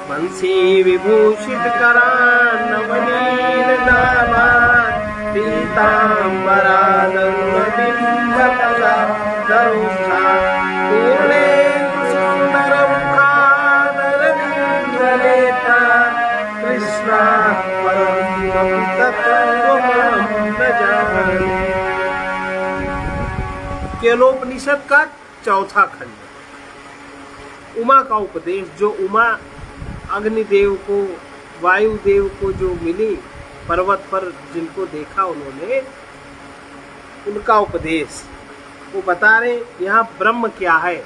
बंसी विभूषित करान नवनील दामान पीताम्बरादरुणबिम्बफला दरुषा पूर्णेन्दु सुन्दर मुखादरविन्दलेता कृष्णा परं तत्त्वमहं न जाने। केलोपनिषद का चौथा खंड, उमा का उपदेश। जो उमा अग्निदेव को, वायुदेव को जो मिली पर्वत पर, जिनको देखा उन्होंने, उनका उपदेश वो बता रहे। यहाँ ब्रह्म क्या है?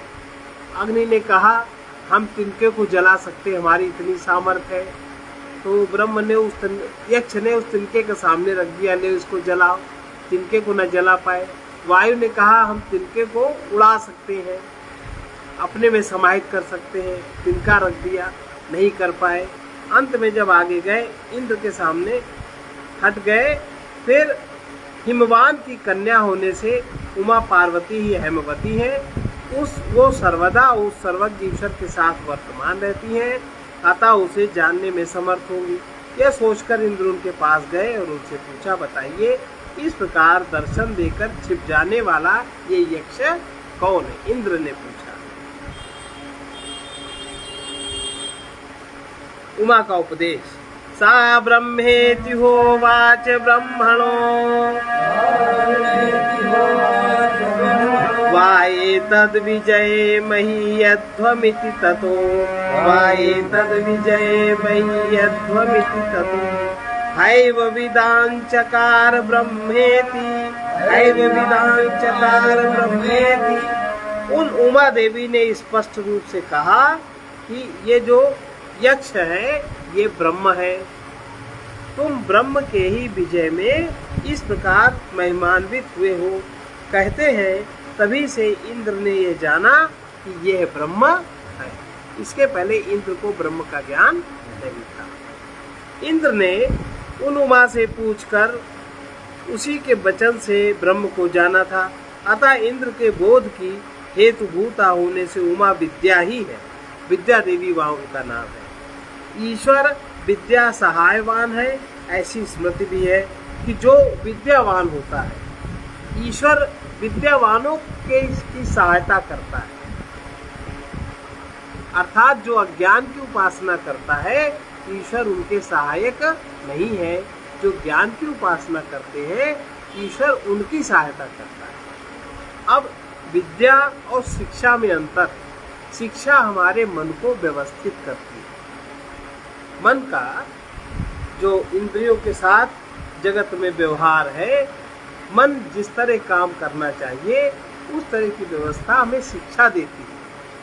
अग्नि ने कहा हम तिनके को जला सकते, हमारी इतनी सामर्थ्य है। तो ब्रह्म ने यक्ष ने उस तिनके के सामने रख दिया, ले उसको जलाओ। तिनके को न जला पाए। वायु ने कहा हम तिनके को उड़ा सकते हैं, अपने में समाहित कर सकते हैं। तिनका रख दिया, नहीं कर पाए। अंत में जब आगे गए, इंद्र के सामने हट गए। फिर हिमवान की कन्या होने से उमा पार्वती ही हेमवती है। वो सर्वदा उस सर्वज्ञ ईश्वर के साथ वर्तमान रहती हैं, अतः उसे जानने में समर्थ होंगी। यह सोचकर इंद्र उनके पास गए और उनसे पूछा, बताइए इस प्रकार दर्शन देकर छिप जाने वाला ये यक्ष कौन है? इंद्र ने पूछा। उमा का उपदेश। सा ब्रह्मेति होवाच ब्रह्मणो वाएतद्विजये मह्यध्वमिति ततो वाएतद्विजये मह्यध्वमिति ततो हैव विदांचकार ब्रह्मेति हैव विदांचकार ब्रह्मेति। उन उमा देवी ने स्पष्ट रूप से कहा कि ये जो यक्ष है ये ब्रह्म है। तुम ब्रह्म के ही विजय में इस प्रकार महिमान्वित हुए हो, कहते हैं। तभी से इंद्र ने ये जाना कि यह ब्रह्म है। इसके पहले इंद्र को ब्रह्म का ज्ञान नहीं था। इंद्र ने उन उमा से पूछकर उसी के वचन से ब्रह्म को जाना था। अतः इंद्र के बोध की हेतुभूता होने से उमा विद्या ही है। विद्या देवी वहाँ उनका नाम है। ईश्वर विद्या सहायवान है, ऐसी स्मृति भी है कि जो विद्यावान होता है, ईश्वर विद्यावानों की सहायता करता है। अर्थात जो अज्ञान की उपासना करता है, ईश्वर उनके सहायक नहीं है। जो ज्ञान की उपासना करते हैं, ईश्वर उनकी सहायता करता है। अब विद्या और शिक्षा में अंतर। शिक्षा हमारे मन को व्यवस्थित करती है। मन का जो इंद्रियों के साथ जगत में व्यवहार है, मन जिस तरह काम करना चाहिए उस तरह की व्यवस्था हमें शिक्षा देती है।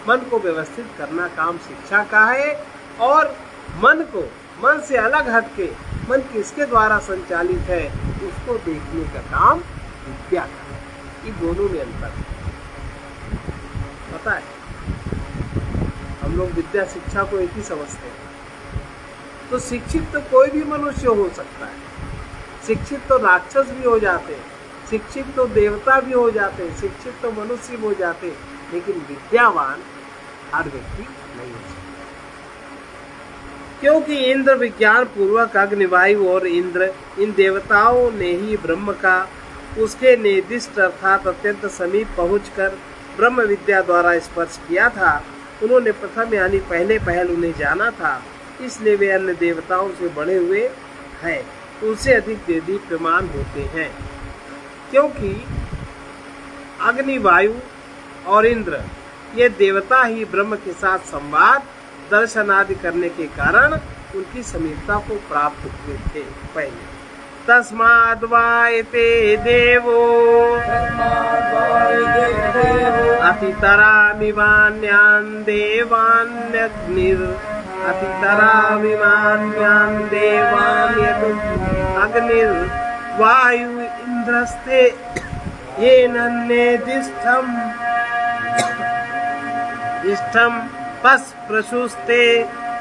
मन को व्यवस्थित करना काम शिक्षा का है। और मन को, मन से अलग हटके मन किसके द्वारा संचालित है उसको देखने का काम विद्या का है। ये दोनों में अंतर है। पता है, हम लोग विद्या शिक्षा को एक ही समझते हैं। तो शिक्षित तो कोई भी मनुष्य हो सकता है। शिक्षित तो राक्षस भी हो जाते हैं, शिक्षित तो देवता भी हो जाते हैं, शिक्षित तो मनुष्य भी हो जाते हैं, लेकिन विद्यावान हर व्यक्ति नहीं हो सकता। क्योंकि इंद्र विज्ञान पूर्वक अग्नि, वायु और इंद्र, इन देवताओं ने ही ब्रह्म का उसके निर्दिष्ट अर्थात अत्यंत समीप पहुंचकर ब्रह्म विद्या द्वारा स्पर्श किया था। उन्होंने प्रथम यानी पहले पहल उन्हें जाना था, इसलिए वे अन्य देवताओं से बढ़े हुए हैं, उनसे अधिक दीप्यमान होते हैं। क्योंकि अग्नि, वायु और इंद्र ये देवता ही ब्रह्म के साथ संवाद, दर्शन आदि करने के कारण उनकी समीपता को प्राप्त हुए थे पहले। तस्माद् वायते देवो अतितरामिवान्यान् देवान्यग्निर् अतितरामिवान्यान् देवान्यग्निर्वायु इंद्रस्ते येनन्नेदिष्ठम् पस्प्रशुस्ते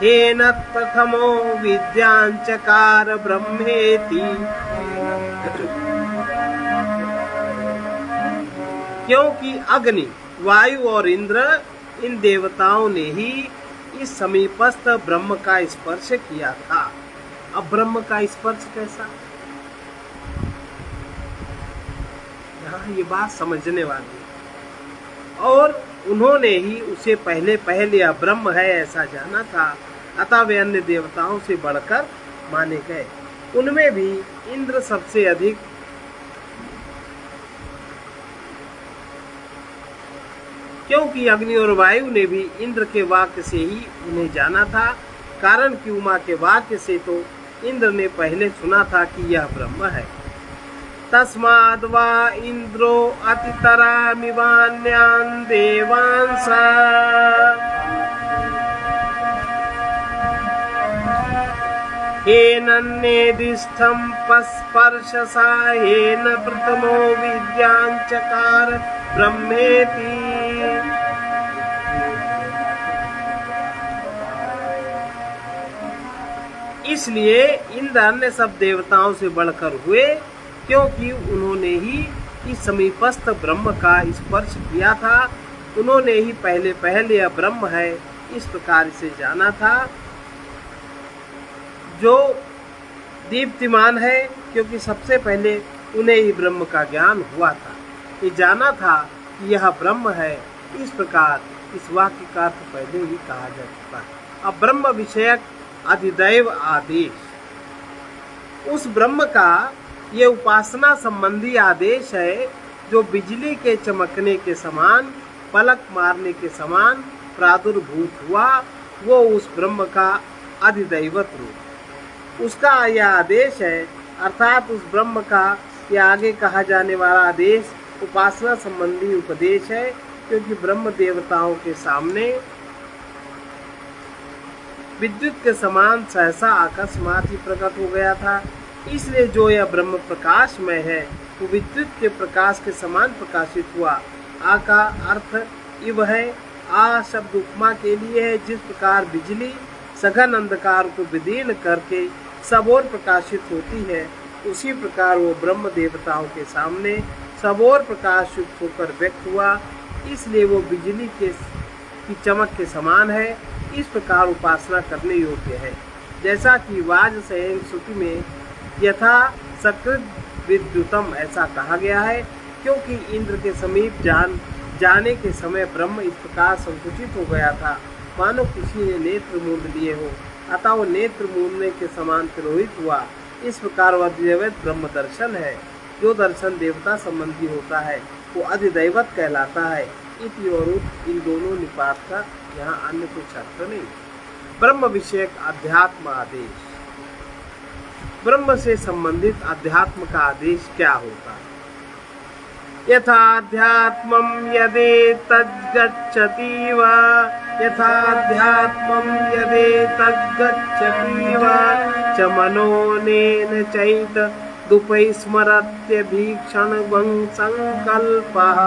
येन प्रथमो विद्यांचकार ब्रह्मेति। क्योंकि अग्नि, वायु और इंद्र इन देवताओं ने ही इस समीपस्थ ब्रह्म का स्पर्श किया था। अब ब्रह्म का स्पर्श कैसा? यहाँ ये बात समझने वाली है। और उन्होंने ही उसे पहले यह ब्रह्म है ऐसा जाना था, अतः वे अन्य देवताओं से बढ़कर माने गए। उनमें भी इंद्र सबसे अधिक क्योंकि अग्नि और वायु ने भी इंद्र के वाक्य से ही उन्हें जाना था, कारण कि उमा के वाक्य से तो इंद्र ने पहले सुना था कि यह ब्रह्म है। तस्माद् वा इंद्रो अतितरामिवान्यान् देवांसा येनन्नेदिष्ठं स्पर्शसा येन प्रथमो विद्यांचकार ब्रह्मेति। इसलिए इंद्र अन्य सब देवताओं से बढ़कर हुए, क्योंकि उन्होंने ही इस समीपस्थ ब्रह्म का स्पर्श किया था। उन्होंने ही पहले यह ब्रह्म है इस प्रकार से जाना था, जो दीप्तिमान है, क्योंकि सबसे पहले उन्हें ही ब्रह्म का ज्ञान हुआ था। ये जाना था कि यह ब्रह्म है, इस प्रकार इस वाक्य का अर्थ पहले ही कहा जा चुका है। अब ब्रह्म विषयक अधिदैव आदेश, उस ब्रह्म का ये उपासना संबंधी आदेश है जो बिजली के चमकने के समान, पलक मारने के समान प्रादुर्भूत हुआ, वो उस ब्रह्म का अधिदैवत रूप, उसका यह आदेश है। अर्थात उस ब्रह्म का यह आगे कहा जाने वाला आदेश उपासना संबंधी उपदेश है, क्योंकि ब्रह्म देवताओं के सामने विद्युत के समान सहसा अकस्मात ही प्रकट हो गया था। इसलिए जो यह ब्रह्म प्रकाश में है वो विद्युत के प्रकाश के समान प्रकाशित हुआ। आ का अर्थ इव है। आ शब्द उपमा के लिए है। जिस प्रकार बिजली सघन अंधकार को विदीर्ण करके सब ओर प्रकाशित होती है, उसी प्रकार वो ब्रह्म देवताओं के सामने सब ओर प्रकाश युक्त होकर व्यक्त हुआ। इसलिए वो बिजली की चमक के समान है। इस प्रकार उपासना करने योग्य है। जैसा कि वाजसेन श्रुति में यथा सकृत विद्युतम ऐसा कहा गया है, क्योंकि इंद्र के समीप जाने के समय ब्रह्म इस प्रकार संकुचित हो गया था मानो किसी ने नेत्र मूंद लिए हो, अतः वो नेत्र मूंदने के समान तिरोहित हुआ। इस प्रकार वह अधिदैवत ब्रह्म दर्शन है। जो दर्शन देवता संबंधी होता है वो अधिदैवत कहलाता है। इति और उत इन दोनों निपात का यहाँ अन्य कुछ अर्थ नहीं। ब्रह्म विषयक अध्यात्म आदेश, ब्रह्म से संबंधित अध्यात्म का आदेश क्या होता है? यथाध्यात्मं यदेतद्गच्छति वा यथाध्यात्मं यदेतद्गच्छति वा च मनोनेन चैत दुपै स्मरत्यभीक्षणं संकल्पः।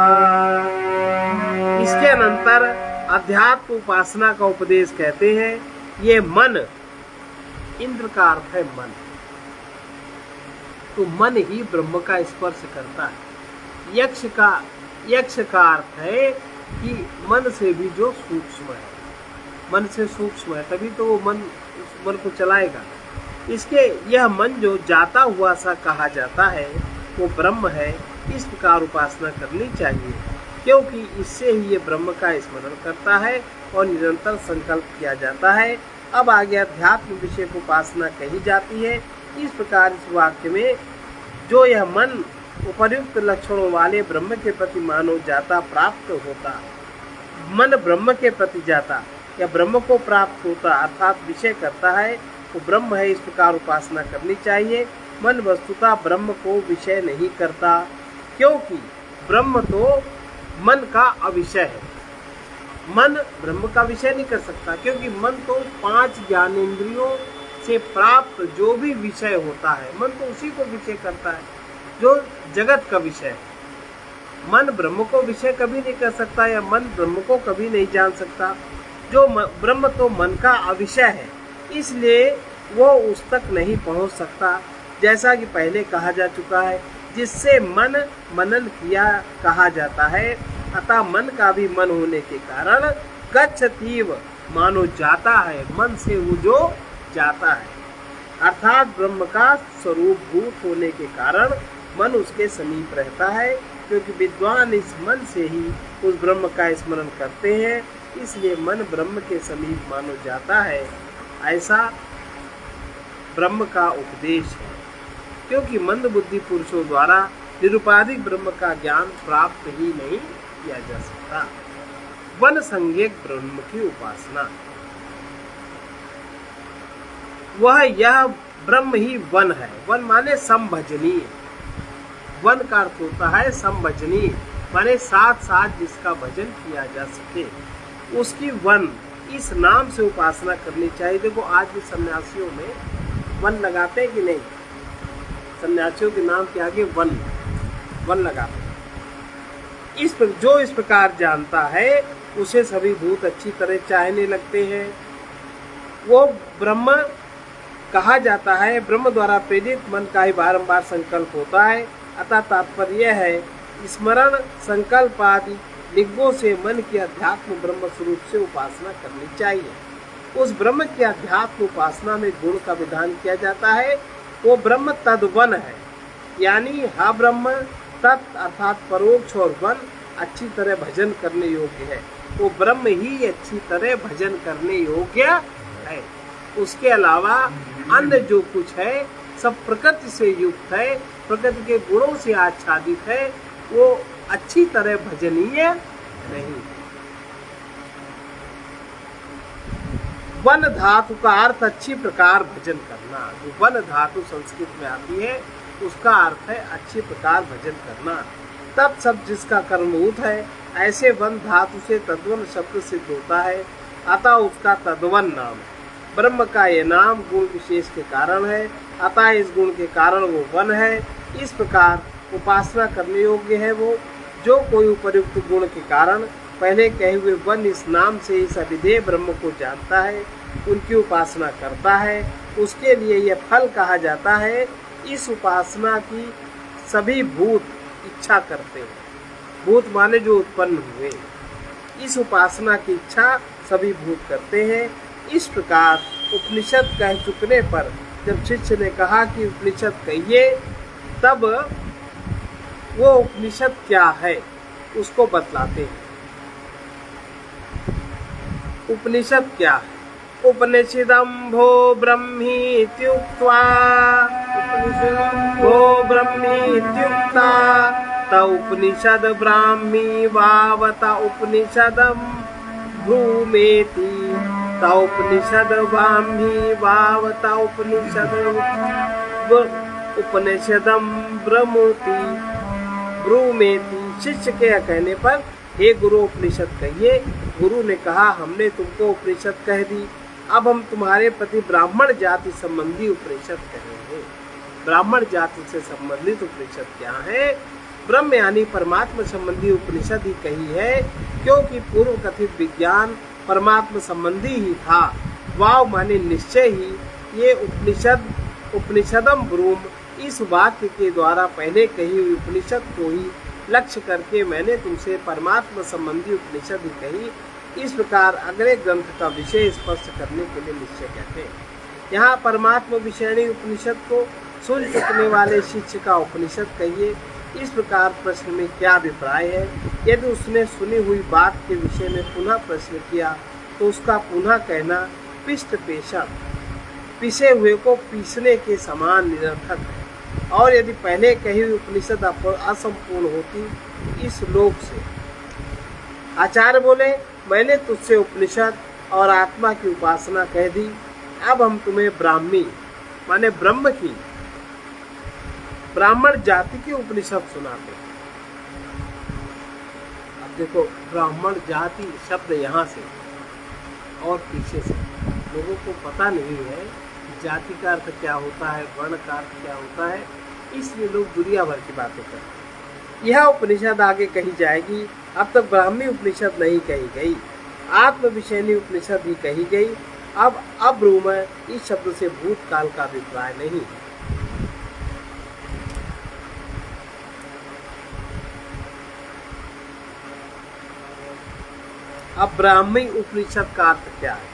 इसके अनंतर अध्यात्म उपासना का उपदेश कहते हैं। ये मन, इंद्र का अर्थ है मन, तो मन ही ब्रह्म का स्पर्श करता है। यक्ष का अर्थ है कि मन से भी जो सूक्ष्म है, मन से सूक्ष्म है, तभी तो वो मन उस मन को चलाएगा। इसके यह मन जो जाता हुआ सा कहा जाता है वो ब्रह्म है। इस प्रकार उपासना करनी चाहिए, क्योंकि इससे ही ये ब्रह्म का स्मरण करता है और निरंतर संकल्प किया जाता है। अब आगे अध्यात्म विषय को उपासना कही जाती है। इस प्रकार इस वाक्य में जो यह मन उपर्युक्त लक्षणों वाले ब्रह्म के प्रति मानो जाता प्राप्त होता, मन ब्रह्म के प्रति जाता या ब्रह्म को प्राप्त होता अर्थात विषय करता है, वो ब्रह्म है। इस प्रकार उपासना करनी चाहिए। मन वस्तुतः ब्रह्म को विषय नहीं करता, क्योंकि ब्रह्म तो मन का अविषय है। मन ब्रह्म का विषय नहीं कर सकता, क्योंकि मन तो 5 ज्ञानेंद्रियों से प्राप्त जो भी विषय होता है, मन तो उसी को विषय करता है जो जगत का विषय है। मन ब्रह्म को विषय कभी नहीं कर सकता या मन ब्रह्म को कभी नहीं जान सकता। जो ब्रह्म तो मन का अविषय है, इसलिए वो उस तक नहीं पहुंच सकता। जैसा कि पहले कहा जा चुका है, जिससे मन मनन किया कहा जाता है। अतः मन का भी मन होने के कारण गच्छतीव मानो जाता है, मन से वो जो जाता है। अर्थात ब्रह्म का स्वरूप भूत होने के कारण मन उसके समीप रहता है, क्योंकि विद्वान इस मन से ही उस ब्रह्म का स्मरण करते हैं, इसलिए मन ब्रह्म के समीप मानो जाता है। ऐसा ब्रह्म का उपदेश है, क्योंकि मंद बुद्धि पुरुषों द्वारा निरुपाधिक ब्रह्म का ज्ञान प्राप्त ही नहीं किया जा सकता। वन संज्ञक ब्रह्म की उपासना, वह यह ब्रह्म ही वन है। वन माने संभजनीय, वन का अर्थ होता है संभजनीय, माने साथ साथ जिसका भजन किया जा सके, उसकी वन इस नाम से उपासना करनी चाहिए। देखो आज भी सन्यासियों में वन लगाते हैं कि नहीं, सन्यासियों के नाम के आगे वन लगाते हैं। जो इस प्रकार जानता है उसे सभी भूत अच्छी तरह चाहने लगते हैं। वो ब्रह्म कहा जाता है। ब्रह्म द्वारा प्रेरित मन का ही बारंबार संकल्प होता है। अतः तात्पर्य यह है, स्मरण संकल्प आदि लिंगों से मन की अध्यात्म ब्रह्म स्वरूप से उपासना करनी चाहिए। उस ब्रह्म की अध्यात्म उपासना में गुण का विधान किया जाता है। वो ब्रह्म तद्वन है, यानी हा ब्रह्म तत् अर्थात परोक्ष और वन अच्छी तरह भजन करने योग्य है। वो ब्रह्म ही अच्छी तरह भजन करने योग्य है। उसके अलावा अन्य जो कुछ है सब प्रकृति से युक्त है, प्रकृति के गुणों से आच्छादित है, वो अच्छी तरह भजनीय नहीं। वन धातु का अर्थ अच्छी प्रकार भजन करना। जो वन धातु संस्कृत में आती है उसका अर्थ है अच्छी प्रकार भजन करना। तब सब जिसका कर्मभूत है, ऐसे वन धातु से तद्वन शब्द सिद्ध होता है, अतः उसका तद्वन नाम है। ब्रह्म का ये नाम गुण विशेष के कारण है, अतः इस गुण के कारण वो वन है। इस प्रकार उपासना करने योग्य है वो, जो कोई उपयुक्त गुण के कारण पहले कहे हुए वन इस नाम से इस अविधेय ब्रह्म को जानता है, उनकी उपासना करता है, उसके लिए यह फल कहा जाता है। इस उपासना की सभी भूत इच्छा करते हैं। भूत माने जो उत्पन्न हुए, इस उपासना की इच्छा सभी भूत करते हैं। इस प्रकार उपनिषद कह चुकने पर जब शिष्य ने कहा कि उपनिषद कहिए, तब वो उपनिषद क्या है उसको बतलाते हैं। उपनिषद क्या है? उपनिषदं भो ब्रह्मीत्युक्त्वा, भो ब्रह्मीत्युक्ता त उपनिषद ब्राह्मी वावत उपनिषदं भ्रूमेति, त उपनिषद ब्राह्मी वावत उपनिषदं ब्रूमेति। शिष्य के कहने पर हे गुरु उपनिषद कहिए। गुरु ने कहा हमने तुमको उपनिषद कह दी, अब हम तुम्हारे प्रति ब्राह्मण जाति संबंधी उपनिषद कहेंगे। ब्राह्मण जाति से संबंधित उपनिषद क्या है? ब्रह्म यानी परमात्मा संबंधी उपनिषद ही कही है, क्योंकि पूर्व कथित विज्ञान परमात्मा संबंधी ही था। वाव माने निश्चय ही। ये उपनिषदम ब्रूम, इस वाक्य के द्वारा पहले कही हुई उपनिषद को ही लक्ष्य करके मैंने तुमसे परमात्मा संबंधी उपनिषद ही कही। इस प्रकार अगले ग्रंथ का विषय स्पष्ट करने के लिए निश्चय कहते हैं। यहाँ परमात्मा विषयणी उपनिषद को सुन चुकने वाले शिष्य का उपनिषद कहिए। इस प्रकार प्रश्न में क्या अभिप्राय है? यदि उसने सुनी हुई बात के विषय में पुनः प्रश्न किया तो उसका पुनः कहना पिष्ट पेशा, पिसे हुए को पीसने के समान निरर्थक है। और यदि पहले कही हुई उपनिषद असंपूर्ण होती इस लोक से। आचार्य बोले मैंने तुझसे उपनिषद और आत्मा की उपासना कह दी, अब हम तुम्हें ब्राह्मी माने ब्रह्म की, ब्राह्मण जाति की उपनिषद सुनाते हैं। अब देखो ब्राह्मण जाति शब्द यहाँ से और पीछे से लोगों को पता नहीं है जाति का अर्थ क्या होता है, वर्ण का अर्थ क्या होता है, इसलिए लोग दुनिया भर की बातें करते हैं। यह उपनिषद आगे कही जाएगी। अब तक ब्राह्मी उपनिषद नहीं कही गई, आत्म विषयनी उपनिषद ही कही गई। अब अब्रूम इस शब्द से भूतकाल का अभिप्राय नहीं है। अब ब्राह्मी उपनिषद का अर्थ क्या है?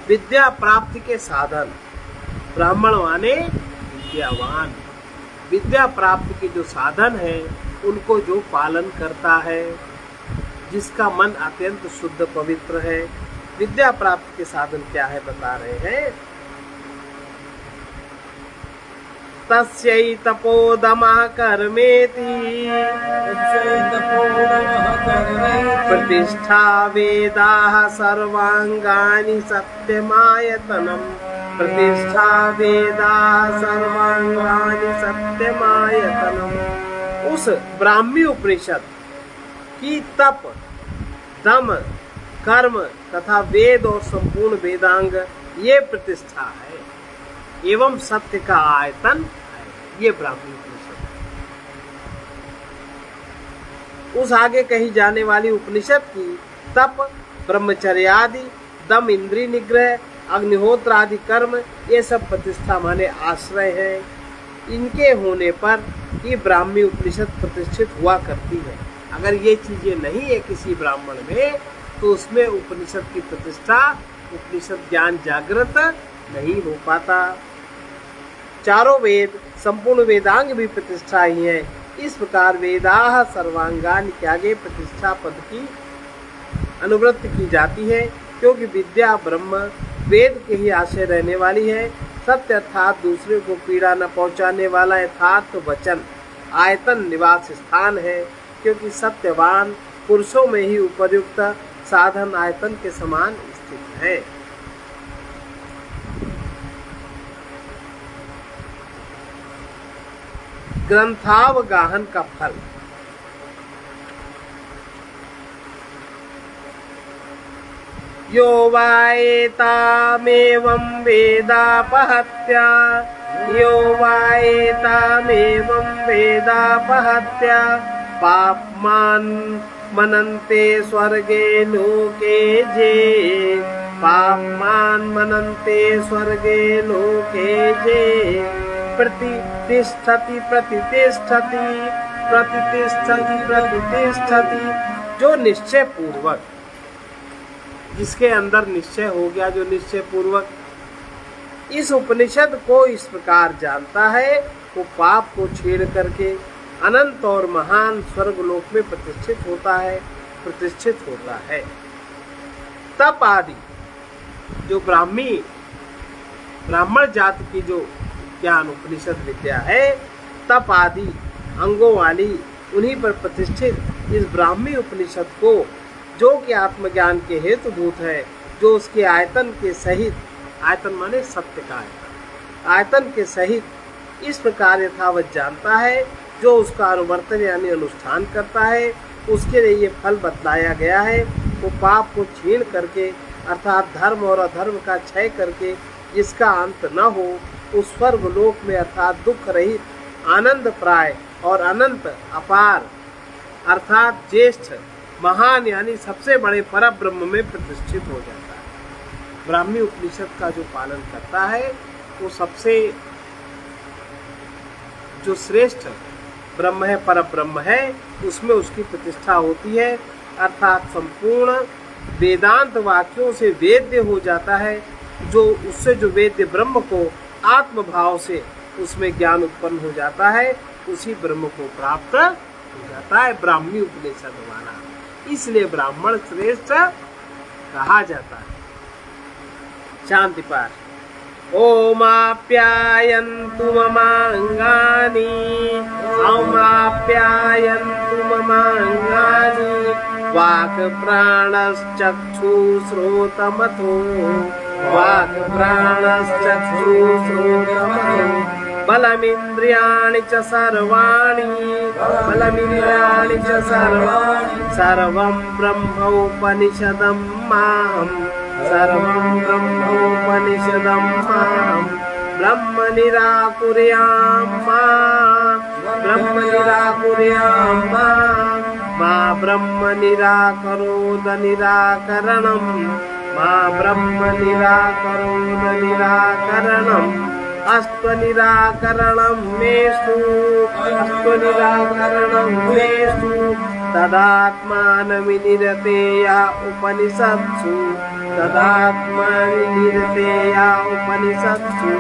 विद्या प्राप्ति के साधन। ब्राह्मण माने विद्यावान। विद्या प्राप्ति के जो साधन है उनको जो पालन करता है, जिसका मन अत्यंत शुद्ध पवित्र है। विद्या प्राप्ति के साधन क्या है बता रहे हैं। तस्यै तपोदमः कर्मेति प्रतिष्ठा वेदाः सर्वांगानि सत्यमायतनम्। प्रतिष्ठा वेदाः सर्वांगानि सत्यमायतनम्। उस ब्राह्मी उपनिषद की तप, दम, कर्म तथा वेद और संपूर्ण वेदांग ये प्रतिष्ठा है एवं सत्य का आयतन है। ये ब्राह्मी उपनिषद। उस आगे कही जाने वाली उपनिषद की तप, ब्रह्मचर्य आदि, दम, इंद्रिय निग्रह, अग्निहोत्र आदि कर्म ये सब प्रतिष्ठा माने आश्रय है। इनके होने पर ये ब्राह्मी उपनिषद प्रतिष्ठित हुआ करती है। अगर ये चीजें नहीं है किसी ब्राह्मण में तो उसमें उपनिषद की प्रतिष्ठा, उपनिषद ज्ञान जागृत नहीं हो पाता। चारों वेद, संपूर्ण वेदांग भी प्रतिष्ठा ही है। इस प्रकार वेदाः सर्वांगान के आगे प्रतिष्ठा पद की अनुवृत्ति की जाती है, क्योंकि विद्या ब्रह्म वेद के ही आशय रहने वाली है। सत्य अर्थात दूसरे को पीड़ा न पहुंचाने वाला यथार्थ वचन आयतन निवास स्थान है, क्योंकि सत्यवान पुरुषों में ही उपयुक्त साधन आयतन के समान स्थित है। ग्रंथावगाहन का फल। यो वाएतामेवं वेदापहत्या, यो वाएतामेवं वेदापहत्या पाप्मान मनन्ते स्वर्गे लोके जे। पाप्मान मनन्ते स्वर्गे लोके जे। प्रतिष्ठति प्रतिष्ठति प्रतिष्ठति प्रतिष्ठति। जो निश्चय पूर्वक, जिसके अंदर निश्चय हो गया, जो निश्चय पूर्वक इस उपनिषद को इस प्रकार जानता है, वो पाप को छेड़ करके अनंत और महान स्वर्गलोक में प्रतिष्ठित होता है। तप आदि जो ब्राह्मण जाति की जो ज्ञान उपनिषद विद्या है, तप आदि अंगों वाली, उन्हीं पर प्रतिष्ठित इस ब्राह्मी उपनिषद को, जो कि आत्मज्ञान के हेतुभूत है, जो उसके आयतन के सहित, आयतन माने सत्य का आयतन के सहित इस प्रकार यथावत जानता है, जो उसका अनुवर्तन यानी अनुष्ठान करता है, उसके लिए ये फल बतलाया गया है। वो पाप को छीन करके अर्थात धर्म और अधर्म का क्षय करके जिसका अंत न हो, उस स्वर्गलोक में अर्थात दुख रहित, आनंद प्राय और अनंत अपार अर्थात ज्येष्ठ महान यानी सबसे बड़े परब्रह्म में प्रतिष्ठित हो जाता है। ब्राह्मी उपनिषद का जो पालन करता है वो सबसे जो श्रेष्ठ ब्रह्म है, परब्रह्म है, उसमें उसकी प्रतिष्ठा होती है। अर्थात संपूर्ण वेदांत वाक्यों से वेद्य हो जाता है, जो उससे जो वेद्य ब्रह्म को आत्म भाव से उसमें ज्ञान उत्पन्न हो जाता है, उसी ब्रह्म को प्राप्त हो जाता है ब्राह्मी उपनिषद वाला। इसलिए ब्राह्मण श्रेष्ठ कहा जाता है। शांति पाठ। ओमाप्यायन्तु ममांगानि, ओमाप्यायन्तु ममांगानि, वाक् प्राणश्चक्षुश्रोत्रमथो, वाक् प्राणश्चक्षुश्रोत्रमथो, बलमिन्द्रियाणि च सर्वाणि, बलमिन्द्रियाणि च सर्वाणि, सर्वं ब्रह्मोपनिषदं माहम्, सर्वं ब्रह्मोपनिषदं माहम्। ब्रह्म निराकुर्यां मा, ब्रह्म निराकुर्यां मा ब्रह्म निराकरोद निराकरणं, मा ब्रह्म निराकरोद निराकरणम्। अस्त्वनिराकरणं मेषु, अस्त्वनिराकरणं मेषु, तदात्मानमिनिरतेया उपनिषत्सु तदात्मानमिनिरतेया उपनिषत्सु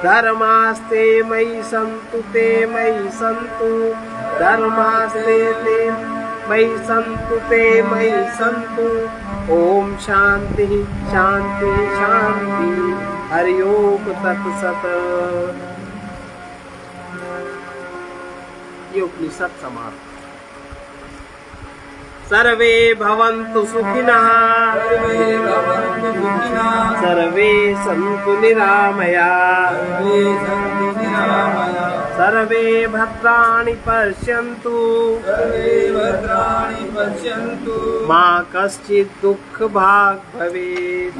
धर्मास्ते मयि सन्तु ते मयि सन्तु धर्मास्ते ते मयि सन्तु ते मयि सन्तु ओम शांति शांति शांति हरि ओम तत्सत। ये उपनिषद समाप्त। सर्वे भवन्तु सुखिनः सर्वे सन्तु निरामयाः सर्वे भद्राणि पश्यन्तु मा कश्चित् दुःखभाग् भवेत्।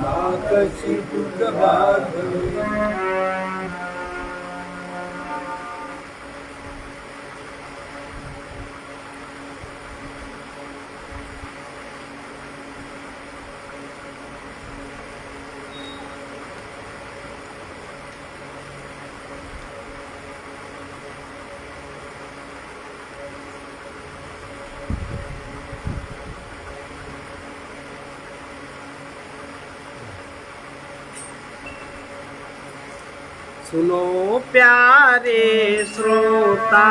सुनो प्यारे श्रोता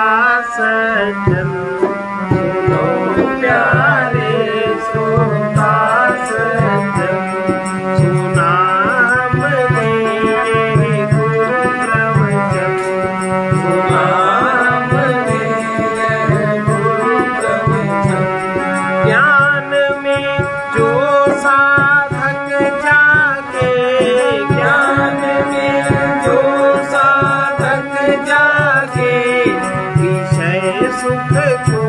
सज्जन सुनो प्यारे श्रोता सज्जन सुना हमने ये गुरु प्रवचन सुना हमने ये गुरु प्रवचन ज्ञान में जो साधक जागे ज्ञान में जो जागे विषय सुख को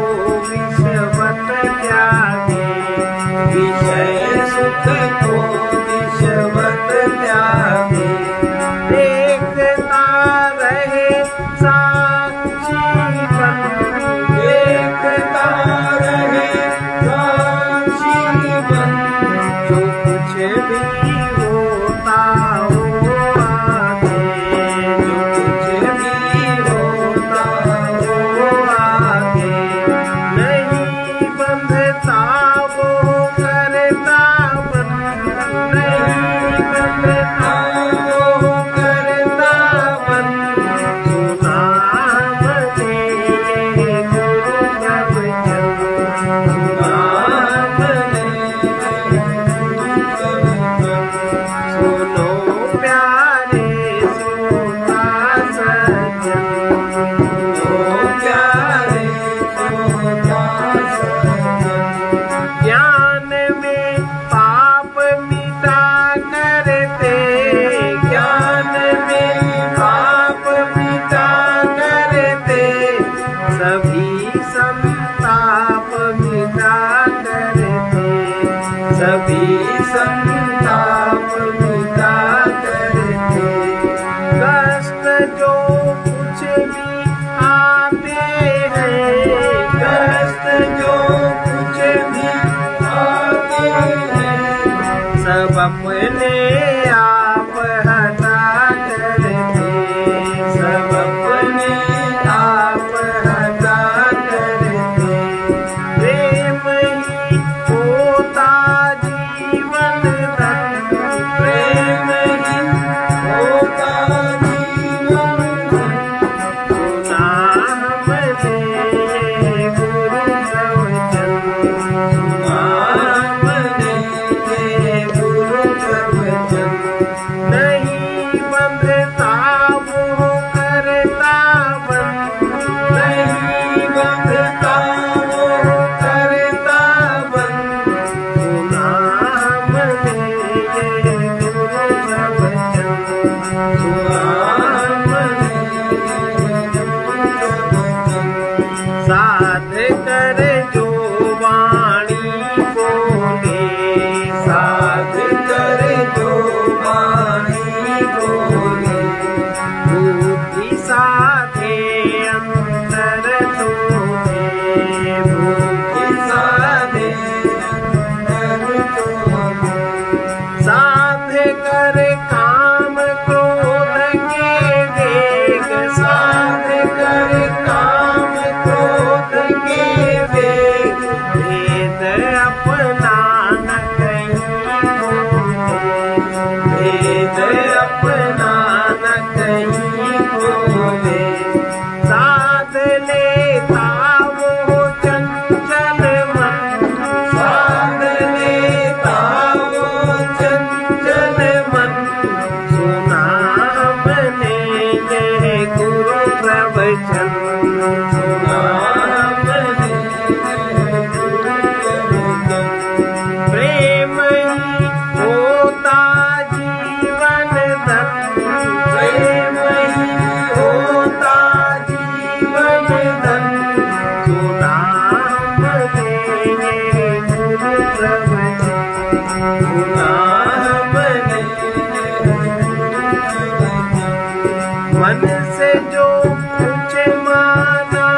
मन से जो कुछ माना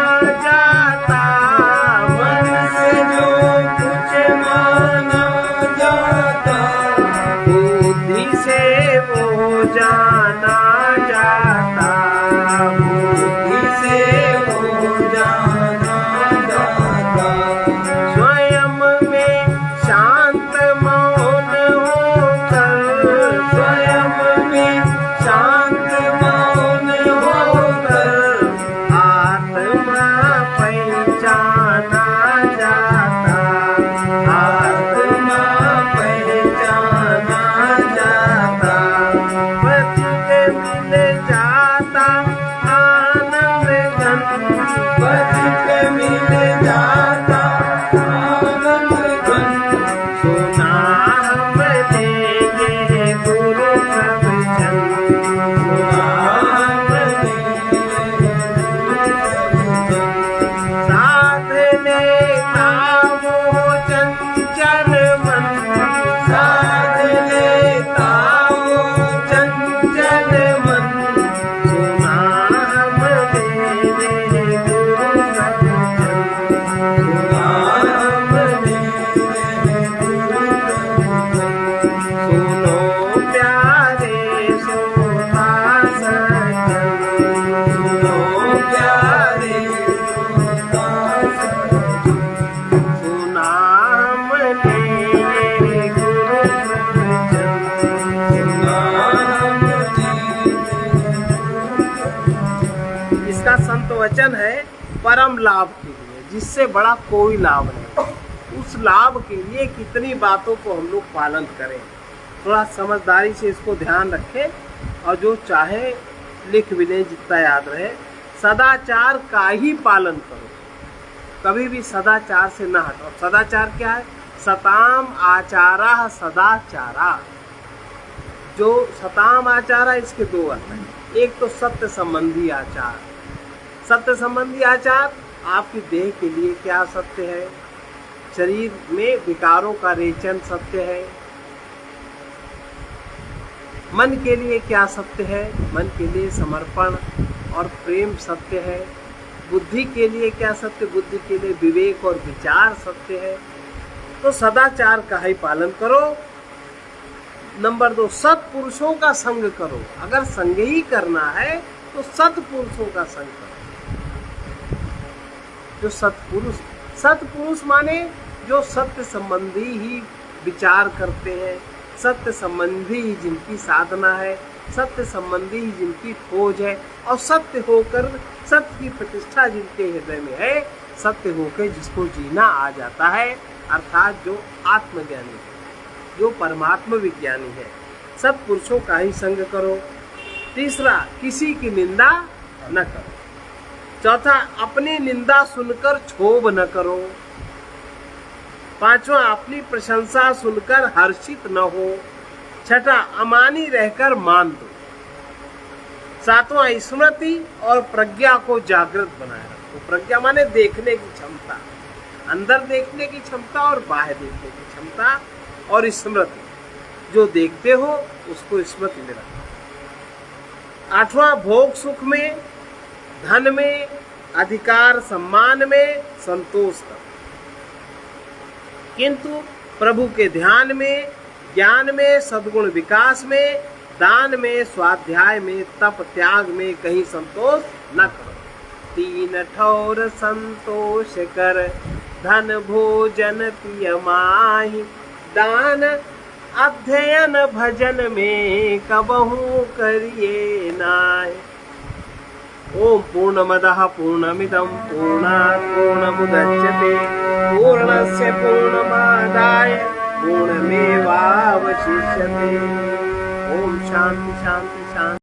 जाता, मन से जो कुछ माना जाता, बुद्धि से वो जाना जाता, बुद्धि से वो जाना जाता। स्वयं में शांत मौन होकर, स्वयं में शांत मौन होकर, आत्मा पहचाना जाता, आत्मा पहचाना जाता। पथिक मिल जाता आनंद घन, पथिक मिल जाता आनंद घन। सुना हमने ये गुरु प्रवचन, सुना हमने ये साधने का वो चंचल मन, साधने का वो चंचल मन। सुना हमने ये गुरु प्रवचन, सुना हमने ये गुरु प्रवचन। सुनो प्यारे श्रोता सज्जन, सुनो प्यारे श्रोता सज्जन। सुना हमने ये गुरु प्रवचन, सुना हमने ये गुरु। इसका संत वचन है परम लाभ के लिए, जिससे बड़ा कोई लाभ नहीं। उस लाभ के लिए कितनी बातों को हम लोग पालन करें। थोड़ा समझदारी से इसको ध्यान रखें और जो चाहे लिख भी लें, जितना याद रहे। सदाचार का ही पालन करो, कभी भी सदाचार से ना हटो। सदाचार क्या है? सताम आचारा सदाचारा। जो सताम आचारा, इसके दो अर्थ हैं। एक तो सत्य संबंधी आचार। सत्य संबंधी आचार आपकी देह के लिए क्या सत्य है, शरीर में विकारों का रेचन सत्य है। मन के लिए क्या सत्य है, मन के लिए समर्पण और प्रेम सत्य है। बुद्धि के लिए क्या सत्य, बुद्धि के लिए विवेक और विचार सत्य है। तो सदाचार का ही पालन करो। नंबर 2, सत्पुरुषों का संग करो। अगर संग ही करना है तो सत्पुरुषों का संग करो। जो सत्पुरुष माने जो सत्य संबंधी ही विचार करते हैं, सत्य संबंधी ही जिनकी साधना है, सत्य संबंधी ही जिनकी खोज है, और सत्य होकर सत्य की प्रतिष्ठा जिनके हृदय में है, सत्य होकर जिसको जीना आ जाता है, अर्थात जो आत्मज्ञानी है, जो परमात्मा विज्ञानी है। सत्पुरुषों का ही संग करो। तीसरा, किसी की निंदा न करो। चौथा, अपनी निंदा सुनकर क्षोभ न करो। पांचवा, अपनी प्रशंसा सुनकर हर्षित न हो। छठा, अमानी रहकर मान दो। सातवां, स्मृति और प्रज्ञा को जागृत बनाए रखो। प्रज्ञा माने देखने की क्षमता, अंदर देखने की क्षमता और बाहर देखने की क्षमता, और स्मृति, जो देखते हो उसको स्मृति में रखो। आठवां, भोग सुख में, धन में, अधिकार सम्मान में संतोष करो, किंतु प्रभु के ध्यान में, ज्ञान में, सद्गुण विकास में, दान में, स्वाध्याय में, तप त्याग में कहीं संतोष न करो। 3 ठौर संतोष कर, धन भोजन पिय माहि, दान अध्ययन भजन में कबहू करिए नाहि। ओम पूर्णमदः पूर्णमिदं पूर्णात् पूर्णमुदच्यते पूर्णस्य पूर्णमादाय पूर्णमेवावशिष्यते। ओम शांति शांति शांति।